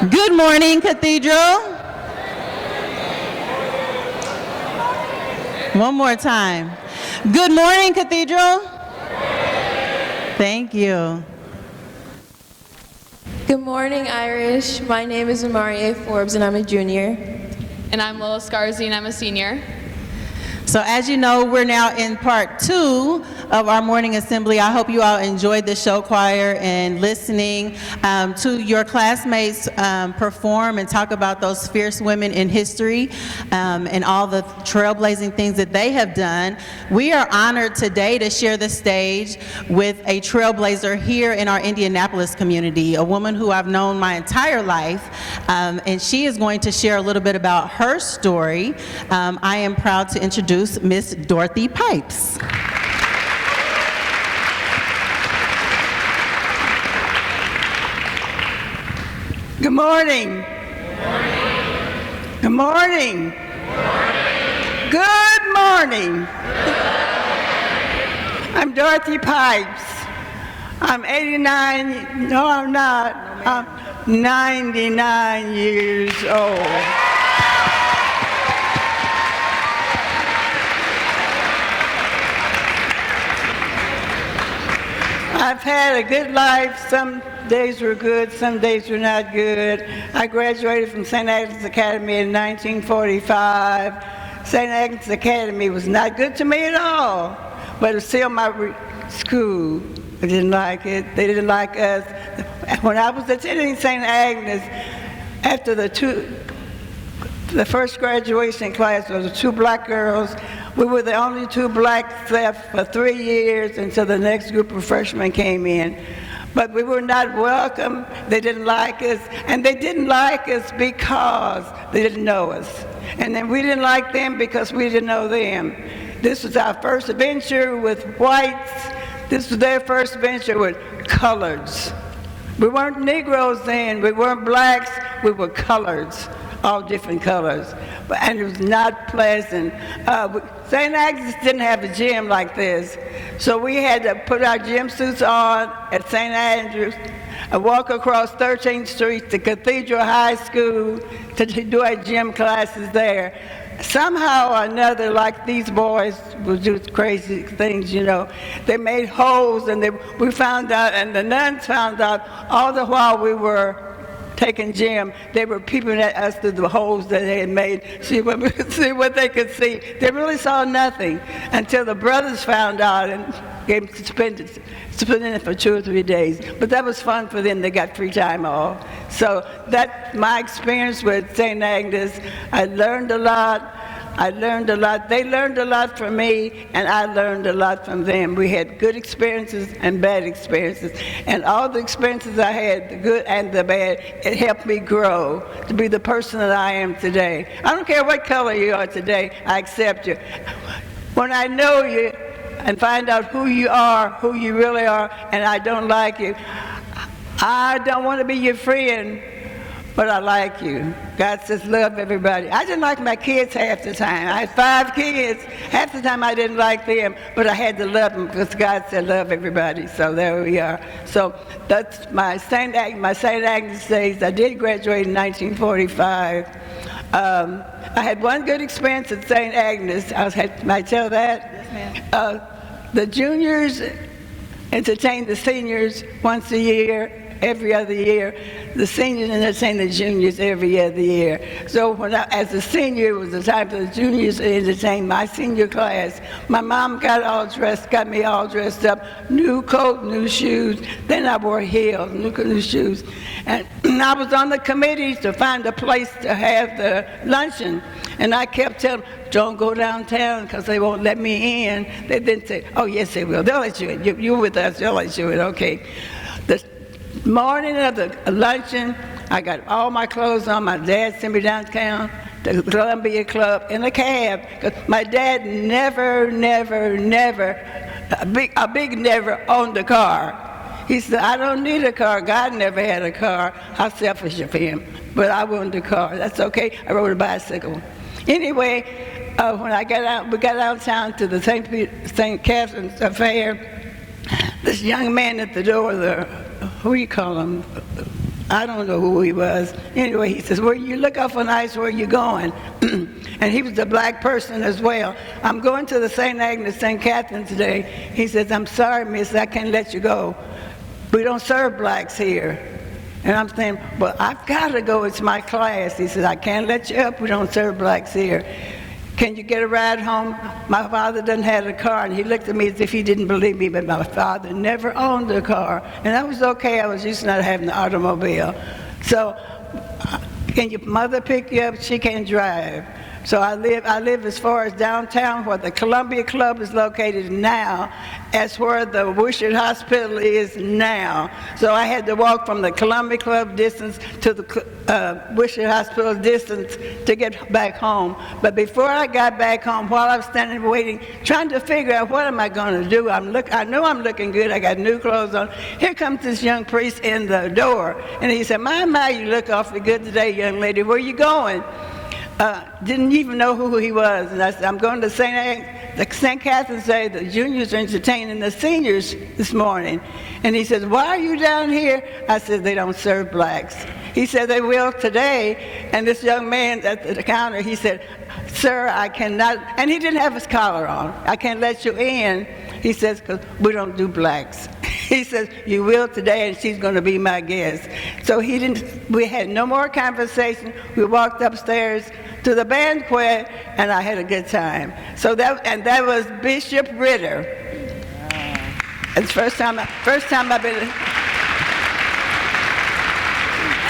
Good morning, Cathedral. One more time. Good morning, Cathedral. Thank you. Good morning, Irish. My name is Amariya Forbes, and I'm a junior. And I'm Lola Scarsi, and I'm a senior. So as you know, we're now in part 2 of our morning assembly. I hope you all enjoyed the show choir and listening to your classmates perform and talk about those fierce women in history and all the trailblazing things that they have done. We are honored today to share the stage with a trailblazer here in our Indianapolis community, a woman who I've known my entire life, and she is going to share a little bit about her story. I am proud to introduce Miss Dorothy Pipes. Good morning. Good morning. Good morning. I'm Dorothy Pipes. I'm 89, no I'm not, I'm 99 years old. I've had a good life. Some days were good, some days were not good. I graduated from St. Agnes Academy in 1945. St. Agnes Academy was not good to me at all, but it's still my school. I didn't like it. They didn't like us. When I was attending St. Agnes, after the first graduation class, there was 2 black girls. We were the only 2 blacks left for 3 years until the next group of freshmen came in. But we were not welcome. They didn't like us. And they didn't like us because they didn't know us. And then we didn't like them because we didn't know them. This was our first venture with whites. This was their first venture with coloreds. We weren't Negroes then. We weren't blacks. We were coloreds. All different colors, and it was not pleasant. St. Agnes didn't have a gym like this, so we had to put our gym suits on at St. Andrews and walk across 13th Street to Cathedral High School to do our gym classes there. Somehow or another, like these boys would do crazy things, you know. They made holes, and we found out, and the nuns found out, all the while we were taking gym, they were peeping at us through the holes that they had made, see what they could see. They really saw nothing until the brothers found out and gave them suspended it for 2 or 3 days. But that was fun for them. They got free time off. So that's my experience with St. Agnes. I learned a lot. They learned a lot from me, and I learned a lot from them. We had good experiences and bad experiences. And all the experiences I had, the good and the bad, it helped me grow to be the person that I am today. I don't care what color you are today, I accept you. When I know you and find out who you are, who you really are, and I don't like you, I don't want to be your friend, but I like you. God says love everybody. I didn't like my kids half the time. I had 5 kids. Half the time I didn't like them, but I had to love them because God said love everybody. So there we are. So that's my St. Agnes days. I did graduate in 1945. I had one good experience at St. Agnes. May I tell that? Yes, ma'am. The juniors entertain the seniors once a year, every other year. The seniors entertain the juniors every other year. So when as a senior, it was the time for the juniors to entertain my senior class. My mom got me all dressed up, new coat, new shoes. Then I wore heels, new shoes. And I was on the committee to find a place to have the luncheon. And I kept telling them, don't go downtown because they won't let me in. They didn't say, oh, yes, they will. They'll let you in. You're with us. They'll let you in. Okay. The morning of the luncheon, I got all my clothes on. My dad sent me downtown to the Columbia Club in a cab. Because my dad never, a big never owned a car. He said, I don't need a car. God never had a car. How selfish of him. But I wanted a car. That's okay. I rode a bicycle. Anyway, when we got downtown to the St. Catherine's Affair, this young man at the door, who do you call him? I don't know who he was. Anyway, he says, well, you look awful nice, where you going? And he was a black person as well. I'm going to the St. Agnes, St. Catherine today. He says, I'm sorry, miss, I can't let you go. We don't serve blacks here. And I'm saying, well, I've got to go, it's my class. He says, I can't let you up, we don't serve blacks here. Can you get a ride home? My father doesn't have a car, and he looked at me as if he didn't believe me, but my father never owned a car. And that was okay, I was used to not having an automobile. So, can your mother pick you up? She can't drive. So I live as far as downtown where the Columbia Club is located now, as where the Wishart Hospital is now. So I had to walk from the Columbia Club distance to the Wishart Hospital distance to get back home. But before I got back home, while I was standing waiting, trying to figure out what am I going to do, I know I'm looking good, I got new clothes on. Here comes this young priest in the door, and he said, my, you look awfully good today, young lady, where you going? Didn't even know who he was. And I said, I'm going to St. Catherine's Day. The juniors are entertaining the seniors this morning. And he says, why are you down here? I said, they don't serve blacks. He said, they will today. And this young man at the counter, he said, sir, I cannot, and he didn't have his collar on. I can't let you in. He says, because we don't do blacks. He says, you will today, and she's going to be my guest. So we had no more conversation. We walked upstairs to the banquet, and I had a good time. So that was Bishop Ritter. It's the first time I've been,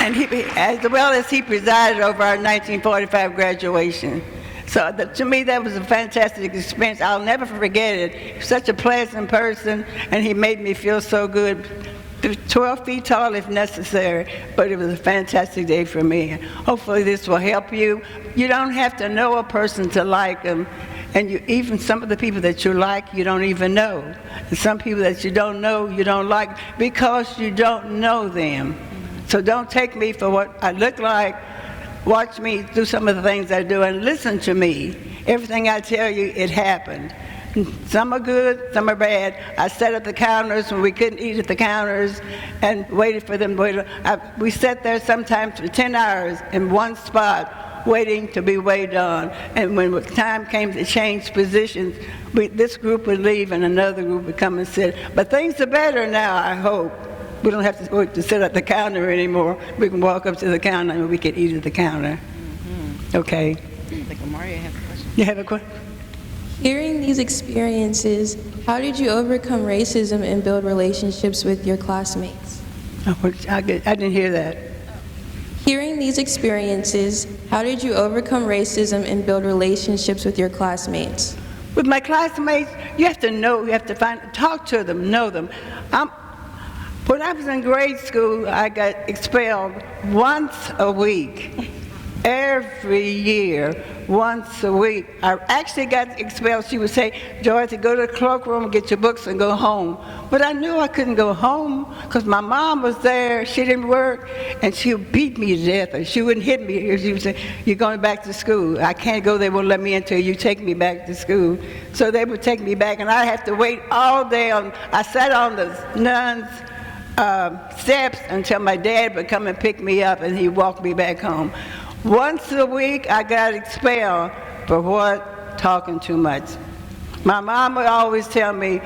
and as well as he presided over our 1945 graduation. So to me, that was a fantastic experience. I'll never forget it. He was such a pleasant person, and he made me feel so good. 12 feet tall if necessary, but it was a fantastic day for me. Hopefully this will help you. You don't have to know a person to like them, and even some of the people that you like, you don't even know. And some people that you don't know, you don't like because you don't know them. So don't take me for what I look like. Watch me do some of the things I do and listen to me. Everything I tell you, it happened. Some are good, some are bad. I sat at the counters when we couldn't eat at the counters and waited for them. We sat there sometimes for 10 hours in one spot waiting to be weighed on. And when the time came to change positions, this group would leave and another group would come and sit. But things are better now, I hope. We don't have to sit at the counter anymore. We can walk up to the counter and we can eat at the counter. Mm-hmm. Okay. I think Amariya has a question. You have a question? Hearing these experiences, how did you overcome racism and build relationships with your classmates? I didn't hear that. Hearing these experiences, how did you overcome racism and build relationships with your classmates? With my classmates, you have to know, you have to talk to them, know them. When I was in grade school, I got expelled once a week. Every year, once a week. I actually got expelled. She would say, Dorothy, go to the cloakroom, get your books, and go home. But I knew I couldn't go home because my mom was there. She didn't work, and she would beat me to death. Or she wouldn't hit me. She would say, you're going back to school. I can't go. They won't let me until you take me back to school. So they would take me back, and I had to wait all day. I sat on the nuns' steps until my dad would come and pick me up, and he'd walk me back home. Once a week, I got expelled for what? Talking too much. My mom would always tell me,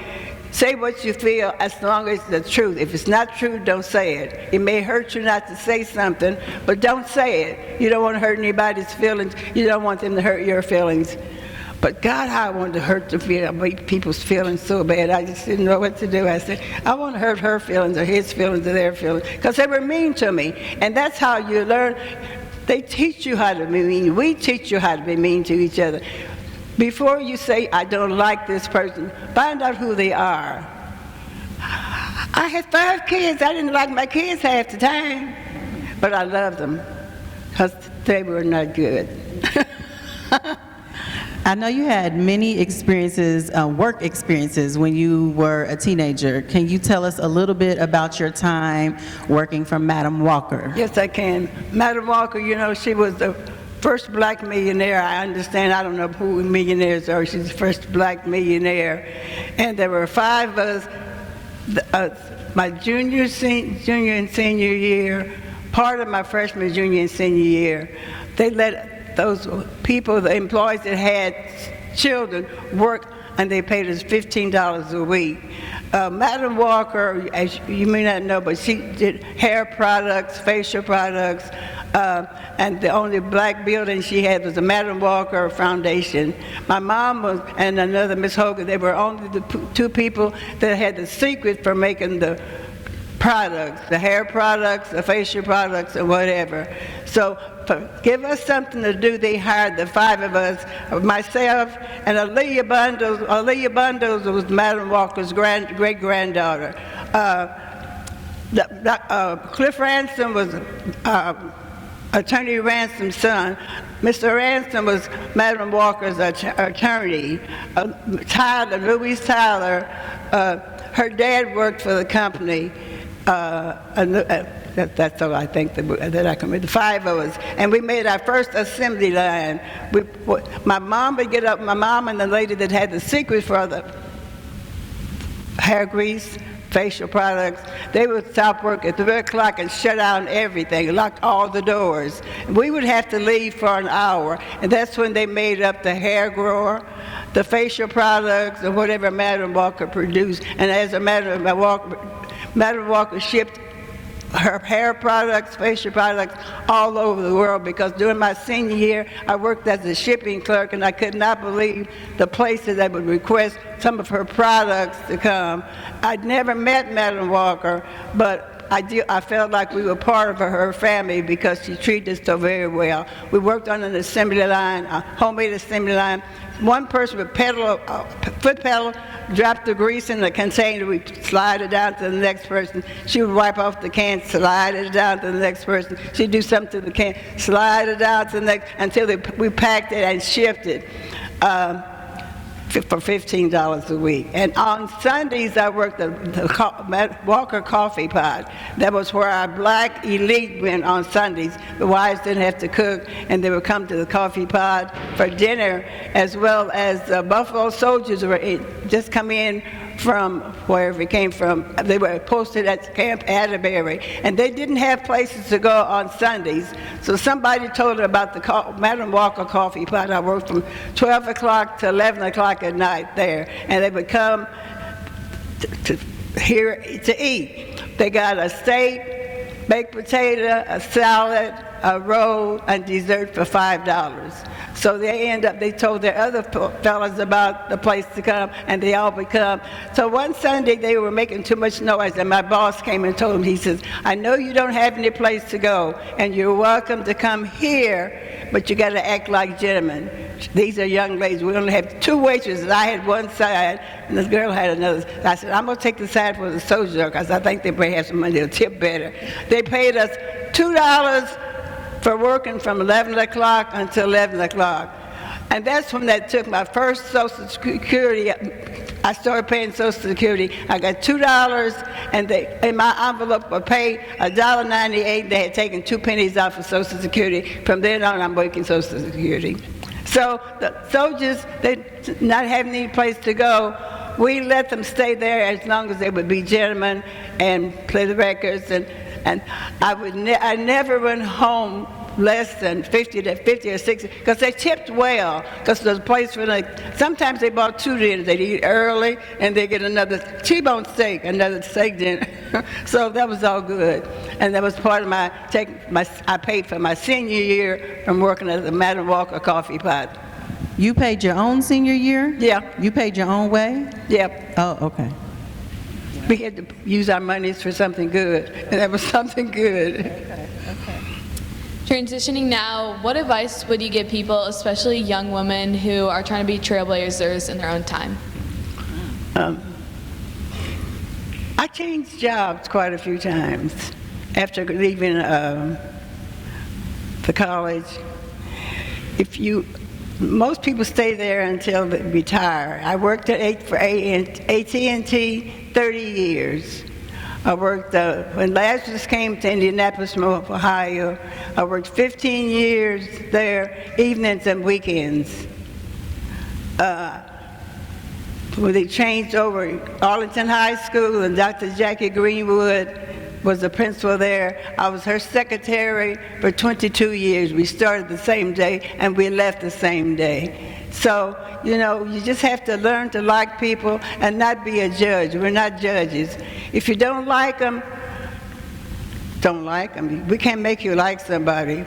say what you feel as long as it's the truth. If it's not true, don't say it. It may hurt you not to say something, but don't say it. You don't want to hurt anybody's feelings. You don't want them to hurt your feelings. But God, I wanted to hurt people's feelings so bad. I just didn't know what to do. I said, I want to hurt her feelings or his feelings or their feelings because they were mean to me. And that's how you learn. They teach you how to be mean. We teach you how to be mean to each other. Before you say, I don't like this person, find out who they are. I had 5 kids. I didn't like my kids half the time, but I loved them because they were not good. I know you had many experiences, work experiences, when you were a teenager. Can you tell us a little bit about your time working for Madam Walker? Yes, I can. Madam Walker, you know, she was the first black millionaire. I understand, I don't know who millionaires are. She's the first black millionaire. And there were 5 of us, my junior and senior year, part of my freshman, junior, and senior year, they let those people, the employees that had children, work, and they paid us $15 a week. Madam Walker, as you may not know, but she did hair products, facial products, and the only black building she had was the Madam Walker Foundation. My mom was, and another Miss Hogan, they were only the two people that had the secret for making the products, the hair products, the facial products, and whatever. So give us something to do. They hired the five of us, myself and Aaliyah Bundles. Aaliyah Bundles was Madam Walker's great-granddaughter. Cliff Ransom was Attorney Ransom's son. Mr. Ransom was Madam Walker's attorney. Louise Tyler, her dad worked for the company. That's all I think that I can read. The five of us, and we made our first assembly line. My mom would get up. My mom and the lady that had the secret for the hair grease, facial products, they would stop work at 3 o'clock and shut down everything, lock all the doors. We would have to leave for an hour, and that's when they made up the hair grower, the facial products, or whatever Madam Walker produced. And as a matter of Madam Walker shipped her hair products, facial products, all over the world, because during my senior year, I worked as a shipping clerk, and I could not believe the places that would request some of her products to come. I'd never met Madam Walker, but I felt like we were part of her family because she treated us so very well. We worked on an assembly line, a homemade assembly line. One person would foot pedal, drop the grease in the container, we slide it down to the next person. She would wipe off the can, slide it down to the next person. She'd do something to the can, slide it down to the next, until we packed it and shipped it for $15 a week. And on Sundays, I worked the Walker Coffee Pot. That was where our black elite went on Sundays. The wives didn't have to cook, and they would come to the coffee pot for dinner, as well as Buffalo soldiers were just come in from wherever it came from. They were posted at Camp Atterbury, and they didn't have places to go on Sundays. So somebody told her about the Madam Walker Coffee Pot. I worked from 12 o'clock to 11 o'clock at night there, and they would come here to eat. They got a steak, baked potato, a salad, a roll, and dessert for $5. So they told their other fellas about the place to come, and they all would come. So one Sunday, they were making too much noise, and my boss came and told them, he says, I know you don't have any place to go, and you're welcome to come here, but you got to act like gentlemen. These are young ladies. We only have two waitresses. I had one side, and this girl had another. I said, I'm going to take the side for the soldier, because I think they may have some money. They'll tip better. They paid us $2 for working from 11 o'clock until 11 o'clock. And that's when they took my first Social Security. I started paying Social Security. I got $2, and in my envelope would pay $1.98. They had taken 2 pennies off of Social Security. From then on, I'm working Social Security. So the soldiers, they not having any place to go, we let them stay there as long as they would be gentlemen and play the records. And I never went home less than 50 or 60, because they tipped well, because there's a place for sometimes they bought 2 dinners. They'd eat early, and they get another T-bone steak, another steak dinner. So that was all good. And that was part of I paid for my senior year from working at the Madam Walker Coffee Pot. You paid your own senior year? Yeah. You paid your own way? Yep. Oh, okay. We had to use our monies for something good, and that was something good. Okay. Transitioning now, what advice would you give people, especially young women who are trying to be trailblazers in their own time? I changed jobs quite a few times after leaving the college. Most people stay there until they retire. I worked for AT&T 30 years. I worked, when Lazarus came to Indianapolis from Ohio, I worked 15 years there, evenings and weekends. When they changed over Arlington High School and Dr. Jackie Greenwood was the principal there. I was her secretary for 22 years. We started the same day, and we left the same day. So, you know, you just have to learn to like people and not be a judge. We're not judges. If you don't like them, don't like them. We can't make you like somebody.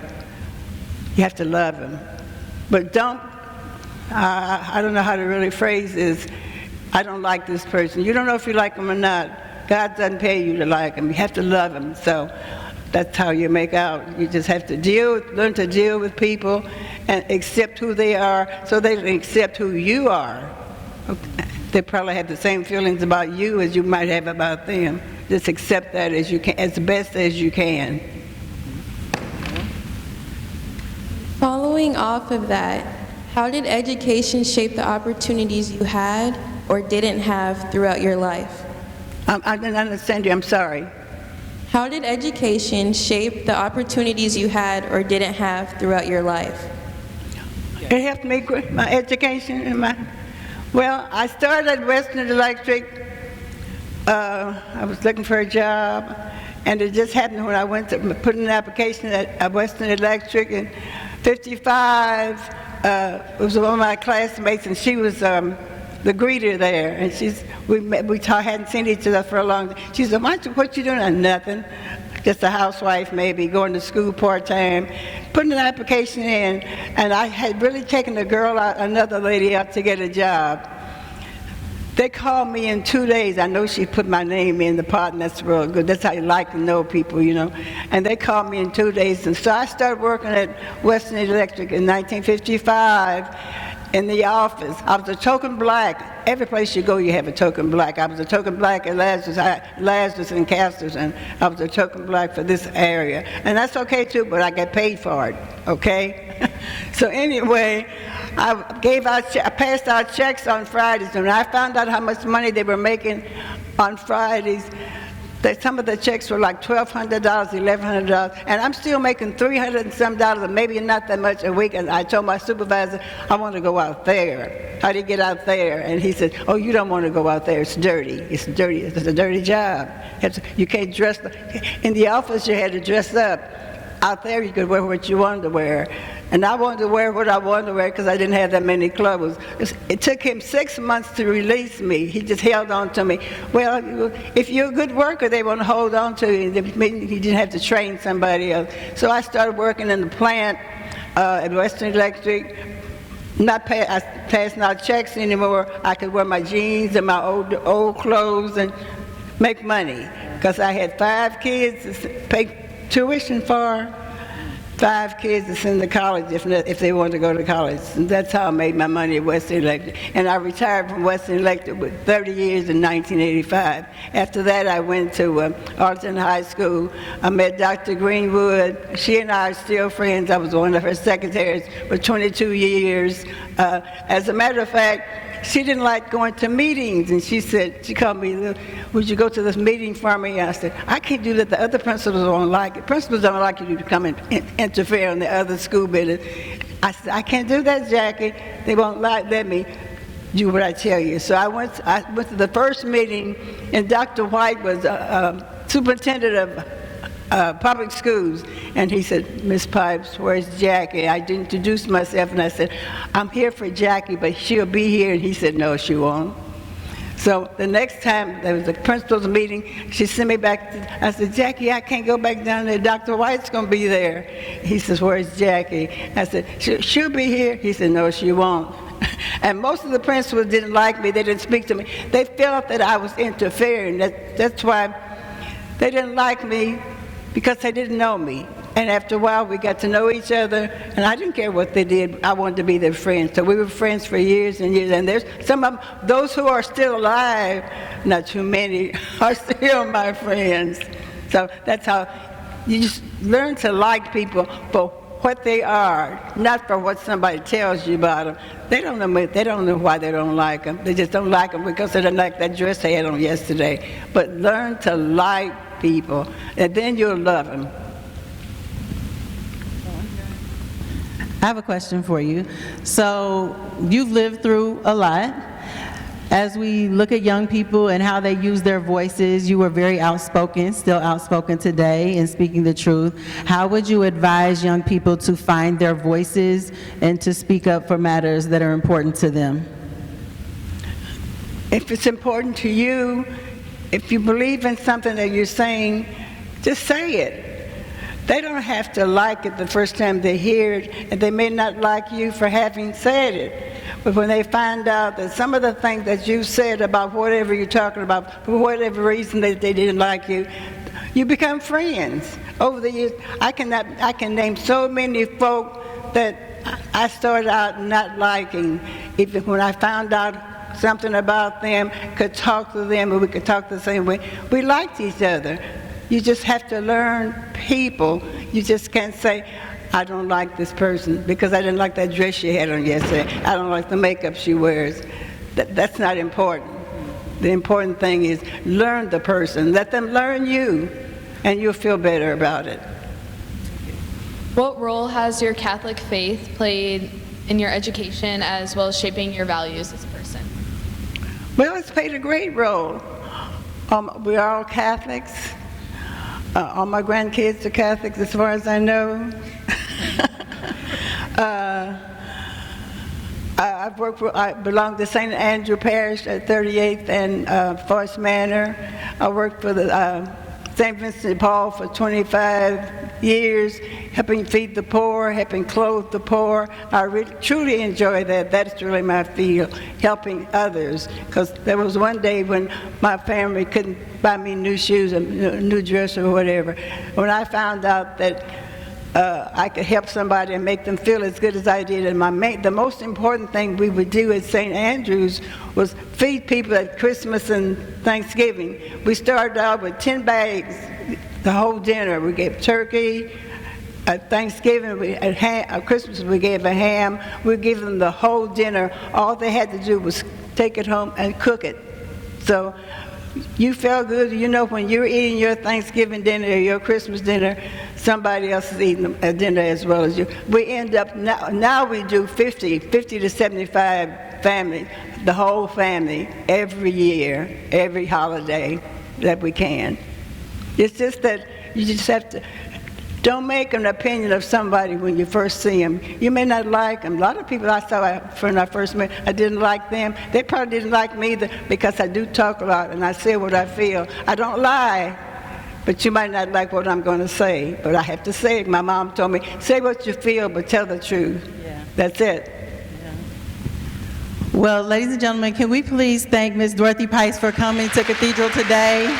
You have to love them. But don't, I don't know how to really phrase this, I don't like this person. You don't know if you like them or not. God doesn't pay you to like them. You have to love them. So that's how you make out. You just have to learn to deal with people and accept who they are so they can accept who you are. They probably have the same feelings about you as you might have about them. Just accept that as you can, as best as you can. Following off of that, how did education shape the opportunities you had or didn't have throughout your life? I didn't understand you. I'm sorry. How did education shape the opportunities you had or didn't have throughout your life? It helped me with my education and well, I started at Western Electric. I was looking for a job, and it just happened when I went to put in an application at Western Electric in '55. It was one of my classmates, and she was the greeter there, and we hadn't seen each other for a long time. She said, what you doing? Nothing, just a housewife maybe, going to school part-time. Putting an application in, and I had really taken another lady out to get a job. They called me in 2 days. I know she put my name in the pot, and that's real good. That's how you like to know people, you know. And they called me in 2 days, and so I started working at Western Electric in 1955 in the office. I was a token black. Every place you go, you have a token black. I was a token black at Lazarus and Casters, and I was a token black for this area. And that's okay too, but I got paid for it, okay? So anyway, I passed out checks on Fridays, and when I found out how much money they were making on Fridays, some of the checks were like $1,200, $1,100, and I'm still making $300 and some dollars, and maybe not that much a week. And I told my supervisor, I want to go out there. How do you get out there? And he said, oh, you don't want to go out there. It's dirty. It's dirty. It's a dirty job. You can't dress. In the office, you had to dress up. Out there, you could wear what you wanted to wear. And I wanted to wear what I wanted to wear because I didn't have that many clothes. It took him 6 months to release me. He just held on to me. Well, if you're a good worker, they want to hold on to you. He didn't have to train somebody else. So I started working in the plant at Western Electric. Not passing out checks anymore. I could wear my jeans and my old clothes and make money. Because I had 5 kids to pay tuition for, 5 kids to send to college if they wanted to go to college. And that's how I made my money at Western Electric. And I retired from Western Electric with 30 years in 1985. After that, I went to Arlington High School. I met Dr. Greenwood. She and I are still friends. I was one of her secretaries for 22 years. As a matter of fact, she didn't like going to meetings, and she called me, would you go to this meeting for me? And I said, I can't do that. The other principals don't like it. Principals don't like you to come and interfere in the other school business. I said, I can't do that, Jackie. They won't let me do what I tell you. So I went to the first meeting, and Dr. White was superintendent of public schools, and he said, Miss Pipes, where's Jackie? I introduced myself, and I said, I'm here for Jackie, but she'll be here. And he said, no, she won't. So the next time there was a principal's meeting, she sent me back. I said, Jackie, I can't go back down there. Dr. White's going to be there. He says, where's Jackie? I said, she'll be here. He said, no, she won't. And most of the principals didn't like me. They didn't speak to me. They felt that I was interfering. That's why they didn't like me, because they didn't know me. And after a while, we got to know each other, and I didn't care what they did. I wanted to be their friend. So we were friends for years and years. And there's some of them, those who are still alive, not too many, are still my friends. So that's how you just learn to like people for what they are, not for what somebody tells you about them. They don't know why they don't like them. They just don't like them because they don't like that dress they had on yesterday. But learn to like people, and then you'll love them. I have a question for you. So you've lived through a lot. As we look at young people and how they use their voices, you were very outspoken, still outspoken today in speaking the truth. How would you advise young people to find their voices and to speak up for matters that are important to them? If it's important to you, if you believe in something that you're saying, just say it. They don't have to like it the first time they hear it, and they may not like you for having said it. But when they find out that some of the things that you said about whatever you're talking about, for whatever reason that they didn't like you, you become friends. Over the years, I can name so many folk that I started out not liking. Even when I found out something about them, could talk to them, and we could talk the same way, we liked each other. You just have to learn people. You just can't say, I don't like this person because I didn't like that dress she had on yesterday. I don't like the makeup she wears. That's not important. The important thing is learn the person. Let them learn you, and you'll feel better about it. What role has your Catholic faith played in your education as well as shaping your values as a person? Well, it's played a great role. We're all Catholics. All my grandkids are Catholics as far as I know. I belong to St. Andrew Parish at 38th and Forest Manor. I worked for the St. Vincent de Paul for 25 years, helping feed the poor, helping clothe the poor. I really, truly enjoy that. That's really my field, helping others. Because there was one day when my family couldn't buy me new shoes, a new dress or whatever. When I found out that I could help somebody and make them feel as good as I did. And the most important thing we would do at St. Andrews was feed people at Christmas and Thanksgiving. We started out with 10 bags, the whole dinner. We gave turkey. At Thanksgiving, at Christmas, we gave a ham. We gave them the whole dinner. All they had to do was take it home and cook it. So you felt good. You know, when you're eating your Thanksgiving dinner or your Christmas dinner, somebody else is eating a dinner as well as you. We end up, now we do 50 to 75 families, the whole family, every year, every holiday that we can. It's just that you just have to, don't make an opinion of somebody when you first see them. You may not like them. A lot of people I saw when I first met, I didn't like them. They probably didn't like me either because I do talk a lot and I say what I feel. I don't lie, but you might not like what I'm going to say. But I have to say it. My mom told me, say what you feel, but tell the truth. Yeah. That's it. Yeah. Well, ladies and gentlemen, can we please thank Ms. Dorothy Pipes for coming to Cathedral today?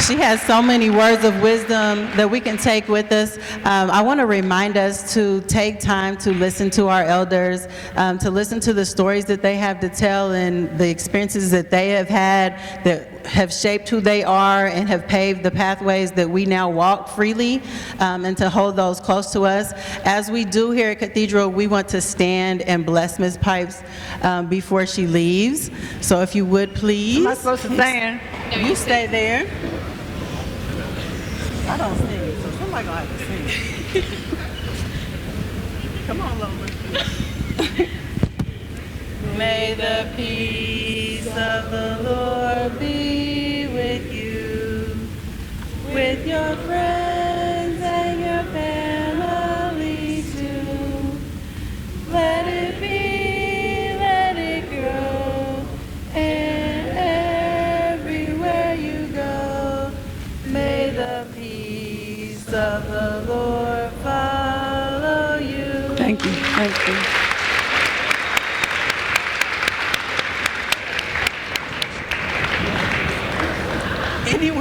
She has so many words of wisdom that we can take with us. I want to remind us to take time to listen to our elders, to listen to the stories that they have to tell and the experiences that they have had that have shaped who they are and have paved the pathways that we now walk freely, and to hold those close to us. As we do here at Cathedral, we want to stand and bless Ms. Pipes before she leaves. So if you would please. Am I supposed to stand? No, You stay there. I don't sing, so somebody gonna have to sing. Come on, Lola. May the peace of the Lord be with you, with your friends and your family too. Let it be, let it grow, and everywhere you go, may the peace of the Lord follow you. Thank you. Thank you. Anywhere.